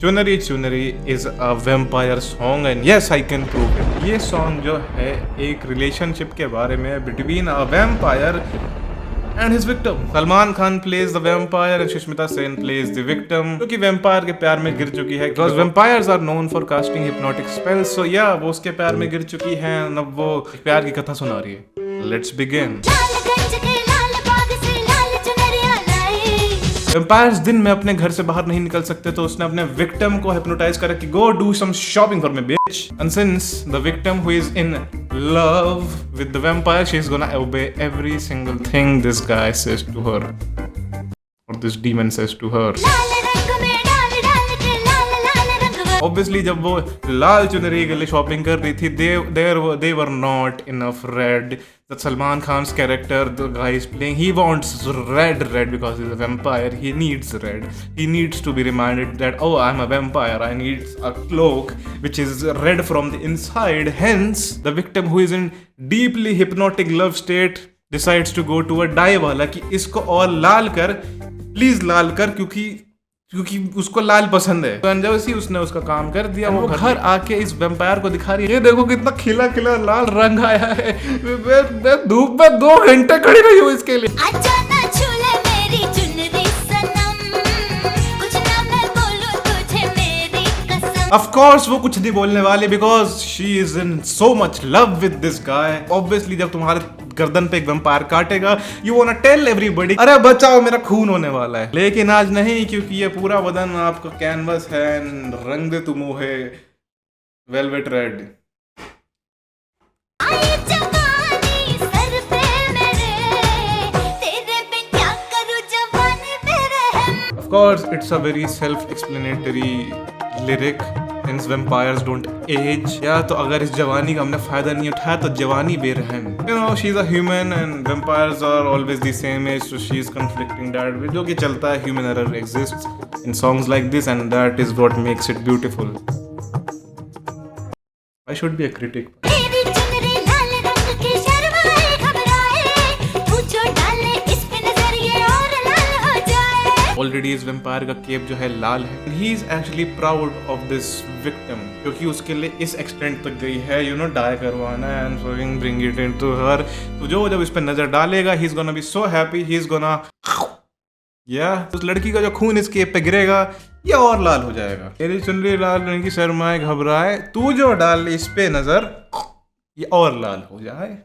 चुनरी Chunari is a vampire song and yes I can prove it. ये song जो है एक रिलेशनशिप के बारे में between a vampire and his victim. Salman Khan plays the vampire and Sushmita Sen plays the victim, जो कि वेम्पायर के प्यार में गिर चुकी है because vampires are known for casting hypnotic spells. So या वो उसके प्यार में गिर चुकी है, अब वो प्यार की कथा सुना रही है। Let's begin. वेम्पायर्स दिन में अपने घर से बाहर नहीं निकल सकते, तो उसने अपने विक्टिम को हिप्नोटाइज करा कि go do some shopping for me bitch. And since the victim who is in love with the vampire, she is gonna obey every single thing this guy says to her और this demon says to her. Obviously जब वो लाल चुनरी के लिए shopping कर रही थी, they were not enough red. That Salman Khan's character, the guy is playing, he wants red because he's a vampire. He needs red. He needs to be reminded that, oh, I'm a vampire. I need a cloak which is red from the inside. Hence, the victim who is in deeply hypnotic love state decides to go to a dye वाला कि इसको और लाल कर, please लाल कर, क्योंकि उसको लाल पसंद है। तो अंजवसी उसने उसका काम कर दिया। वो घर आके इस वेम्पायर को दिखा रही है, ये देखो कितना खिला खिला लाल रंग आया है। मैं धूप में 2 घंटे खड़ी रही हूँ इसके लिए। Of course वो कुछ नहीं बोलने वाली because she is in so much love with this guy. Obviously जब तुम्हारे गर्दन पे एक वैम्पायर काटेगा, you wanna tell everybody, अरे बचाओ मेरा खून होने वाला है। लेकिन आज नहीं, क्योंकि ये पूरा बदन आपका कैनवस है। रंग दे तुम है velvet red. Of course it's a very self-explanatory lyric, since vampires don't age. या तो अगर इस जवानी का हमने फायदा नहीं उठाया तो जवानी बेरहम। You know, she's a human and vampires are always the same age, so she's conflicting that with, जो कि चलता है, human error exists in songs like this and that is what makes it beautiful. I should be a critic. Already इस vampire का cap जो है लाल है। He is actually proud of this victim, क्योंकि उसके लिए इस एक्सटेंट तक गई है, यू नो, डाई करवाना and fucking bring it into हर। तो जो जब इस पे नजर डालेगा, he is gonna be so happy, he is gonna या उस लड़की का जो खून इस केप पे गिरेगा ये और लाल हो जाएगा। तेरी चुनरी लाल रंग की शर्माए घबराए, तू जो डाल इस पे नजर ये और लाल हो जाए।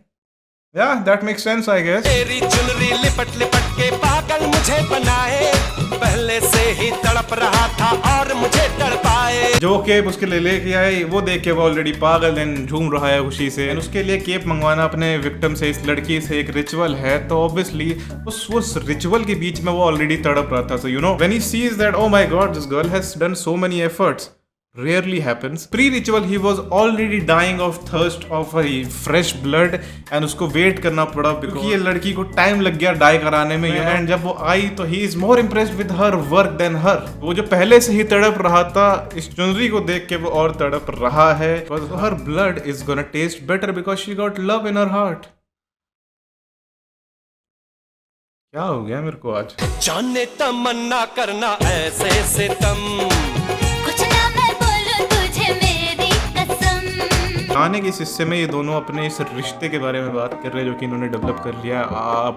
Yeah, that makes sense, I guess. तेरी चुनरी लिपट लिपट के पागल मुझे बनाए, पहले से ही तड़प रहा था और मुझे तड़पाए। जो केप उसके लिए लेके आए, वो देख के वो ऑलरेडी पागल एंड झूम रहा है खुशी से। उसके लिए केप मंगवाना अपने विक्टिम से, इस लड़की से, एक रिचुअल है। तो ऑब्वियसली उस रिचुअल के बीच में वो ऑलरेडी तड़प रहा था। So you know, when he sees that, oh my God, this girl has done so many efforts. Rarely happens. Pre-ritual he was already dying of thirst of a fresh blood and उसको wait करना पड़ा क्योंकि ये लड़की को time लग गया die कराने में। एंड जब वो आई तो he is more impressed with her work than her. वो जो पहले से ही तड़प रहा था, इस चुनरी को देख के वो और तड़प रहा है। So her blood is gonna taste better because she got love in her heart. क्या हो गया मेरे को आज? जाने तमन्ना करना ऐसे सितम, गाने के इस हिस्से में ये दोनों अपने इस रिश्ते के बारे में बात कर रहे हैं, जो कि इन्होंने डेवलप कर लिया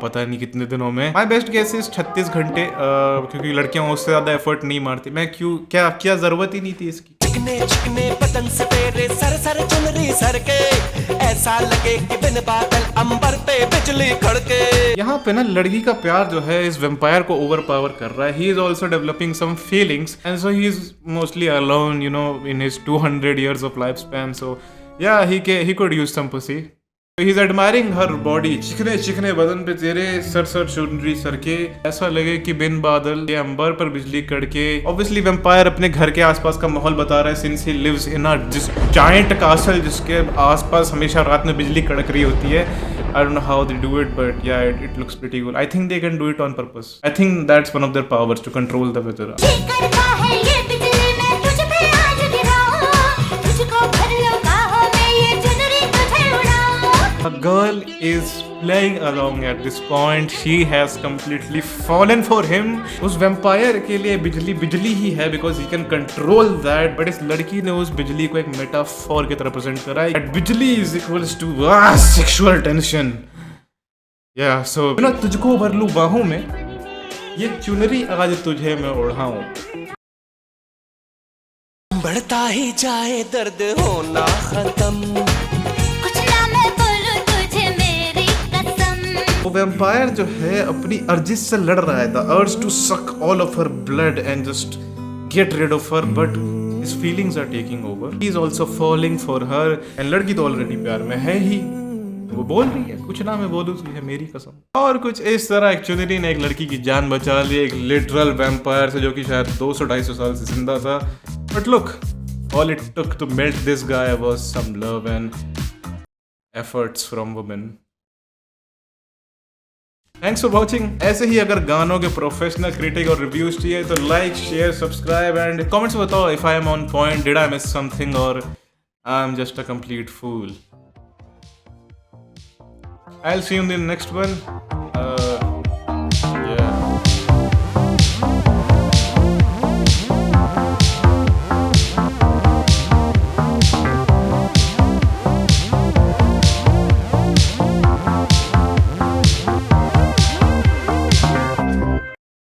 पता नहीं कितने दिनों में। माय बेस्ट गेस इज 36 घंटे, क्योंकि लड़कियां उससे ज्यादा एफर्ट नहीं मारती। मैं क्या जरूरत ही नहीं थी इसकी। चिकने चिकने बदन से तेरे सर सर चुनरी सर के, ऐसा लगे कि बिन बादल अंबर पे बिजली खड़के। यहाँ पे ना लड़की का प्यार जो है इस वेम्पायर को ओवर पावर कर रहा है। He is also developing some feelings and so he is mostly alone, you know, in his 200 years of lifespan. So yeah, he could use some pussy. So he's admiring her body. चिकने चिकने बदन पे तेरे sir चुनरी sir के, ऐसा लगे कि बिन बादल ये अंबर पर बिजली कड़के। Obviously vampire अपने घर के आसपास का माहौल बता रहा है, since he lives in a giant castle जिसके आसपास हमेशा रात में बिजली कड़क रही होती है। I don't know how they do it, but yeah, it looks pretty cool. I think they can do it on purpose. I think that's one of their powers, to control the weather. A girl is playing along at this point. She has completely fallen for him. उस vampire के लिए बिजली बिजली ही है because he can control that. But इस लड़की ने उस बिजली को एक metaphor की तरह present करा है. That बिजली is equals to sexual tension. Yeah, so ना तुझको भर लूं बाहों में, ये चुनरी आज तुझे मैं ओढ़ाऊं. बढ़ता ही जाए दर्द होना खत्म, कुछ ना मैं बोलूं तुझे मेरी कसम. वो वैम्पायर जो है अपनी अर्जिश से लड़ रहा है. The urge to suck all of her blood and just get rid of her, but his feelings are taking over. He is also falling for her, and लड़की तो ऑलरेडी प्यार में है ही. वो बोल रही है कुछ ना मैं बोलूं तुझे मेरी कसम. और कुछ इस तरह एक चुनरी ने एक लड़की की जान बचा ली, एक लिटरल वैम्पायर से जो कि शायद 200-250 साल से जिंदा था. But look, all it took to melt this guy was some love and efforts from women. Thanks for watching. ऐसे ही अगर गानों के प्रोफेशनल क्रिटिक और रिव्यूज चाहिए तो like, share, subscribe and comments में बताओ if I am on point, did I miss something or I'm just a complete fool. I'll see you in the next one.